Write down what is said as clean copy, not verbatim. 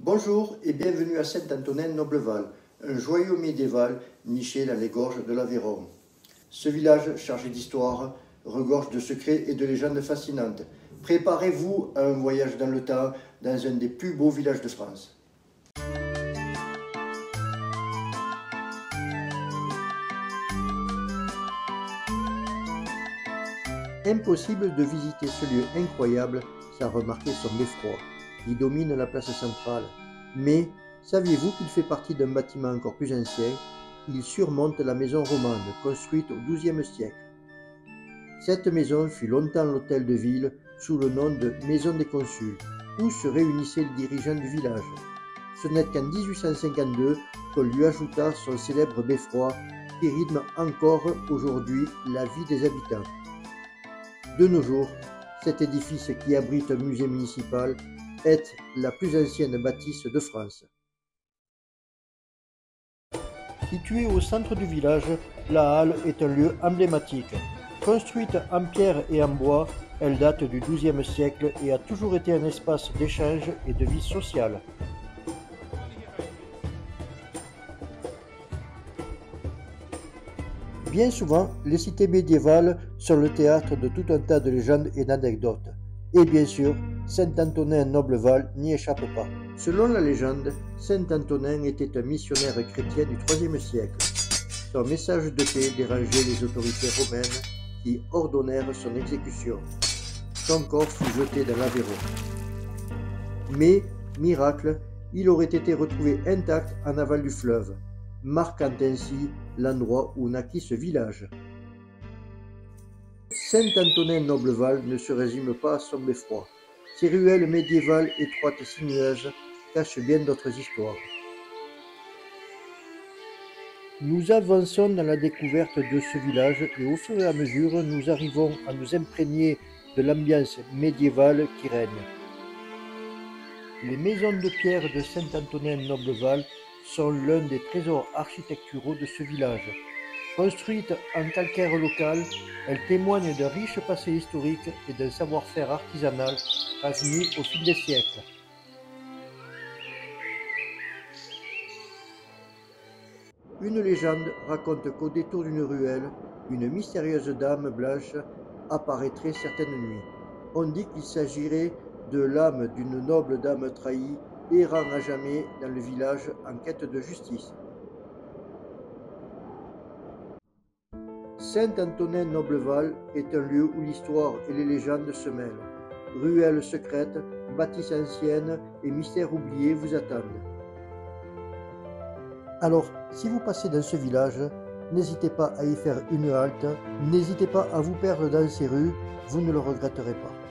Bonjour et bienvenue à Saint-Antonin-Nobleval, un joyau médiéval niché dans les gorges de l'Aveyron. Ce village, chargé d'histoire, regorge de secrets et de légendes fascinantes. Préparez-vous à un voyage dans le temps, dans un des plus beaux villages de France. Impossible de visiter ce lieu incroyable sans remarquer son beffroi, qui domine la place centrale. Mais saviez-vous qu'il fait partie d'un bâtiment encore plus ancien? Il surmonte la maison romande, construite au XIIe siècle. Cette maison fut longtemps l'hôtel de ville sous le nom de Maison des Consuls, où se réunissaient les dirigeants du village. Ce n'est qu'en 1852 qu'on lui ajouta son célèbre beffroi qui rythme encore aujourd'hui la vie des habitants. De nos jours, cet édifice qui abrite un musée municipal est la plus ancienne bâtisse de France. Située au centre du village, la halle est un lieu emblématique. Construite en pierre et en bois, elle date du XIIe siècle et a toujours été un espace d'échange et de vie sociale. Bien souvent, les cités médiévales sont le théâtre de tout un tas de légendes et d'anecdotes. Et bien sûr, Saint-Antonin-Nobleval n'y échappe pas. Selon la légende, Saint-Antonin était un missionnaire chrétien du IIIe siècle. Son message de paix dérangeait les autorités romaines qui ordonnèrent son exécution. Son corps fut jeté dans l'Aveyron. Mais, miracle, il aurait été retrouvé intact en aval du fleuve, marquant ainsi l'endroit où naquit ce village. Saint-Antonin-Nobleval ne se résume pas à son beffroi. Ses ruelles médiévales étroites et sinueuses cachent bien d'autres histoires. Nous avançons dans la découverte de ce village et au fur et à mesure, nous arrivons à nous imprégner de l'ambiance médiévale qui règne. Les maisons de pierre de Saint-Antonin-Nobleval sont l'un des trésors architecturaux de ce village. Construites en calcaire local, elles témoignent d'un riche passé historique et d'un savoir-faire artisanal transmis au fil des siècles. Une légende raconte qu'au détour d'une ruelle, une mystérieuse dame blanche apparaîtrait certaines nuits. On dit qu'il s'agirait de l'âme d'une noble dame trahie, errant à jamais dans le village en quête de justice. Saint-Antonin-Nobleval est un lieu où l'histoire et les légendes se mêlent. Ruelles secrètes, bâtisses anciennes et mystères oubliés vous attendent. Alors, si vous passez dans ce village, n'hésitez pas à y faire une halte, n'hésitez pas à vous perdre dans ces rues, vous ne le regretterez pas.